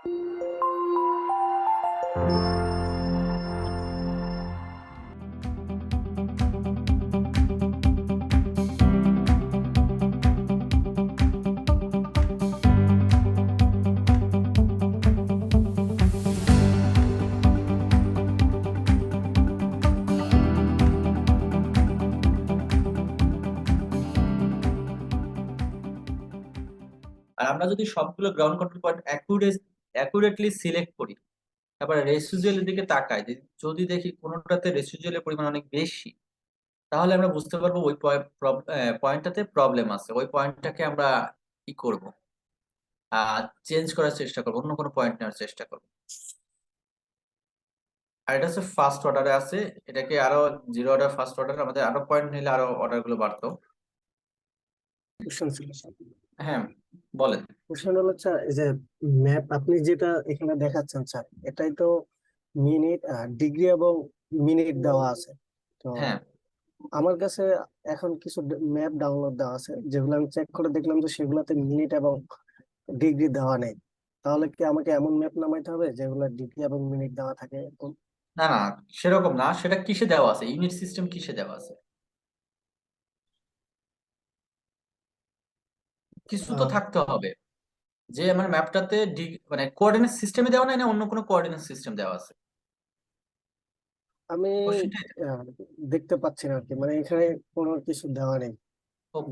আর আমরা যদি সবগুলো ground control point accurately select করি, তারপরে রেসিডুয়ালের দিকে তাকাই, যদি দেখি কোনোটাতে রেসিডুয়ালের পরিমাণ অনেক বেশি, তাহলে আমরা বুঝতে পারবো ওই পয়েন্টটাতে প্রবলেম আছে। ওই পয়েন্টটাকে আমরা কি করব, চেঞ্জ করার চেষ্টা করবো, অন্য কোনো পয়েন্ট নেওয়ার চেষ্টা করবো। আর এটা হচ্ছে ফার্স্ট অর্ডারে আছে, এটাকে আরো জিরো অর্ডার ফার্স্ট অর্ডার, আমাদের আরো পয়েন্ট নিলে আরো অর্ডার গুলো বাড়তো। হ্যাঁ বলেন। কোশ্চেন হলো স্যার, এই যে ম্যাপ আপনি যেটা এখানে দেখাচ্ছেন স্যার, এটাই তো মিনিট, ডিগ্রি এবং মিনিট দেওয়া আছে। তো হ্যাঁ আমার কাছে এখন কিছু ম্যাপ ডাউনলোড দেওয়া আছে, যেগুলো আমি চেক করে দেখলাম যে সেগুলোতে মিনিট এবং ডিগ্রি দেওয়া নেই। তাহলে কি আমাকে এমন ম্যাপ নামাইতে হবে যেগুলো ডিগ্রি এবং মিনিট দেওয়া থাকে এরকম? না না, সেরকম না। সেটা কিসে দেওয়া আছে, ইউনিট সিস্টেম কিসে দেওয়া আছে? কিছু তো থাকতে হবে যে আমার ম্যাপটাতে মানে কোঅর্ডিনেট সিস্টেমে দেওয়া নাই, না অন্য কোনো কোঅর্ডিনেট সিস্টেম দেওয়া আছে? আমি কোশ্চেনটা আহ, দেখতে পাচ্ছি না আর কি, মানে এখানে কোনো কিছু দেওয়া নেই।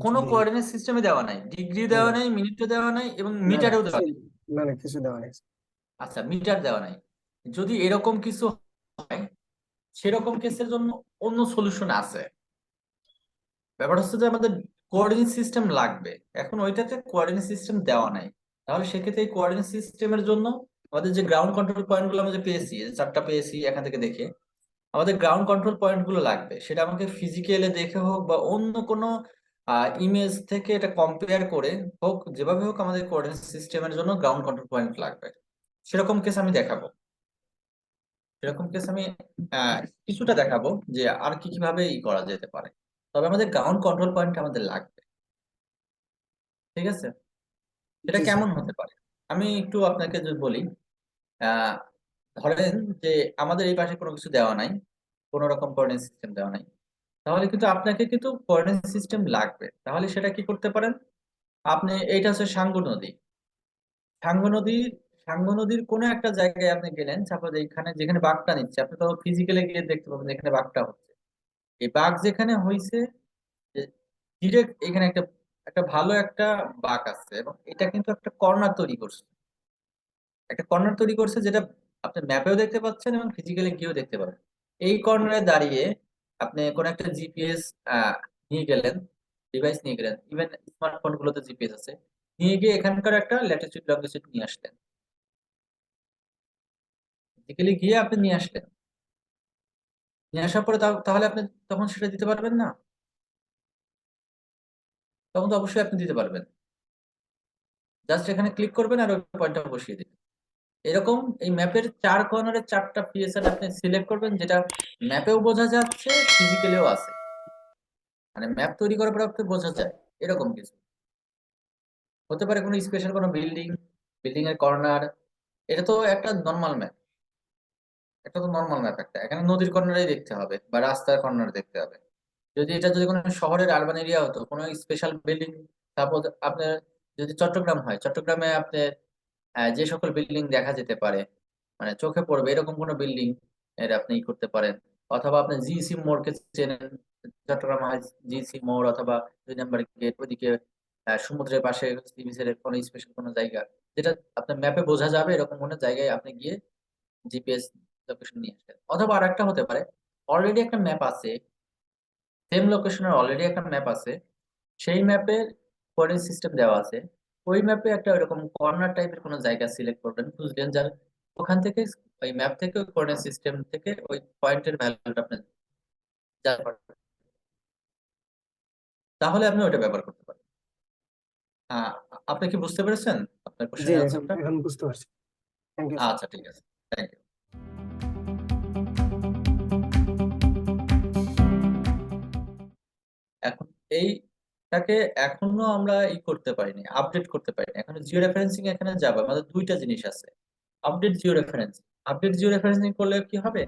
কোনো যদি কোঅর্ডিনেট সিস্টেমে দেওয়া নাই, ডিগ্রি দেওয়া না নাই, মিনিটও দেওয়া নাই, এবং না না মিটারেও কিছু, দেওয়া নাই। না না কিছু দেওয়া নেই। আচ্ছা, মিটার দেওয়া নাই। যদি এরকম কিছু হয়, সেরকম কেসের জন্য অন্য সলিউশন আছে। ব্যাপার হচ্ছে যে আমাদের কোঅর্ডিনেট সিস্টেম লাগবে। এখন ওইটাতে কোঅর্ডিনেট সিস্টেম দেওয়া নাই, তাহলে সেক্ষেত্রে এই কোঅর্ডিনেট সিস্টেমের জন্য আমাদের যে গ্রাউন্ড কন্ট্রোল পয়েন্ট গুলো আমরা যে পেয়েছি, এই 4টা পেয়েছি এখান থেকে দেখে, আমাদের গ্রাউন্ড কন্ট্রোল পয়েন্ট গুলো লাগবে। সেটা আমাকে ফিজিক্যালে দেখে হোক বা অন্য কোনো ইমেজ থেকে এটা কম্পেয়ার করে হোক, যেভাবে হোক আমাদের কোঅর্ডিনেট সিস্টেমের জন্য গ্রাউন্ড কন্ট্রোল পয়েন্ট লাগবে। সেরকম কেস আমি দেখাবো। সেরকম কেস আমি কিছুটা দেখাবো যে আর কি কিভাবে করা যেতে পারে। তবে আমাদের গ্রাউন্ড কন্ট্রোল পয়েন্ট আমাদের লাগবে। ঠিক আছে, এটা জি স্যার। কেমন হতে পারে আমি একটু আপনাকে যদি বলি। আহ ধরেন যে আমাদের এই পাশে কোনো কিছু দেওয়া নাই, কোনো রকম কোঅর্ডিনেট সিস্টেম দেওয়া নাই, তাহলে কিন্তু আপনাকে কিন্তু কোঅর্ডিনেট সিস্টেম লাগবে। তাহলে সেটা কি করতে পারেন আপনি, এইটা হচ্ছে সাঙ্গু নদী। সাঙ্গু নদী, সাঙ্গু নদীর কোনো একটা জায়গায় আপনি গেলেন, সাপোজ এইখানে যেখানে বাঘটা নিচ্ছে, আপনি তো ফিজিক্যালি গিয়ে দেখতে পাবেন এখানে বাঘটা হচ্ছে। এই বাঘ যেখানে হয়েছে, ডিরেক্ট এখানে একটা একটা ভালো একটা বাঘ আছে, এবং এটা কিন্তু একটা কর্নার তৈরি করছে। একটা কর্নার তৈরি করছে যেটা আপনি ম্যাপেও দেখতে পাচ্ছেন এবং ফিজিক্যালি গিয়েও দেখতে পাবেন। এই কর্নারে দাঁড়িয়ে আপনি কোন একটা জিপিএস নিয়ে গেলেন, ডিভাইস নিয়ে গেলেন, ইভেন স্মার্টফোন গুলোতে জিপিএস আছে, নিয়ে গিয়ে এখানকার একটা ল্যাটিটিউড লঙ্গিটিউড নিয়ে আসলেন। ফিজিক্যালি গিয়ে আপনি নিয়ে আসলেন, নিয়ে আসার পরে তাহলে আপনি তখন সেটা দিতে পারবেন না? তখন তো অবশ্যই আপনি দিতে পারবেন। জাস্ট এখানে ক্লিক করবেন আর ওই পয়েন্টটা বসিয়ে দিবেন। এরকম এই ম্যাপের 4 কর্নারে 4টা পিএসএন আপনি সিলেক্ট করবেন, যেটা ম্যাপেও বোঝা যাচ্ছে, ফিজিক্যালিও আছে। মানে ম্যাপ তৈরি করার পর আপনি বোঝা যায় এরকম কিছু হতে পারে। কোনো স্পেশাল কোনো বিল্ডিং, বিল্ডিং এর কর্নার, এটা তো একটা নর্মাল ম্যাপ। এটা তো নর্মাল ম্যাপ, একটা এখানে নদীর কর্নারেই দেখতে হবে বা রাস্তার কর্নারে দেখতে হবে। যদি কোনো শহরের আরবান এরিয়া হতো, কোনো স্পেশাল বিল্ডিং, সাপোজ আপনার যদি চট্টগ্রাম হয়, চট্টগ্রামে আপনি যে সকল বিল্ডিং দেখা যেতে পারে, মানে চোখে পড়বে এরকম কোনো বিল্ডিং এর আপনি করতে পারেন। অথবা আপনি জিসি মোড়কে চেনেন, চট্টগ্রাম হয় জিসি মোড় অথবা 2 নম্বর গেট, ওইদিকে সমুদ্রের পাশে সি বিচের কোনো স্পেশাল কোনো জায়গা, যেটা আপনার ম্যাপে বোঝা যাবে, এরকম কোনো জায়গায় আপনি গিয়ে জিপিএস লোকেশন নিয়ে আসবেন। অথবা আরেকটা হতে পারে, অলরেডি একটা ম্যাপ আছে, সেম লোকেশনের অলরেডি একটা ম্যাপ আছে, সেই ম্যাপে কোঅর্ডিনেট সিস্টেম দেওয়া আছে। ওই ম্যাপে একটা এরকম কর্নার টাইপের কোনো জায়গা সিলেক্ট করবেন, খুঁজলেন, যার ওখান থেকে ওই ম্যাপ থেকে ওই কোঅর্ডিনেট সিস্টেম থেকে ওই পয়েন্টের ভ্যালুটা আপনি জানতে পারবেন। তাহলে আপনি ওইটা ব্যবহার করতে পারেন। আহ, আপনি কি বুঝতে পেরেছেন আপনার জি কোশ্চেনের এখন অ্যান্সারটা? এখন বুঝতে পারছি। Thank you sir. আচ্ছা ঠিক আছে, থ্যাংক ইউ। এখন এইটাকে এখনো আমরা করতে পারিনি, আপডেট করতে পারিনি। এখন জিও রেফারেন্সিং এখানে যাবে, আমাদের 2টা জিনিস আছে। Update Jio reference. Update Jio referencing করলে কি হবে,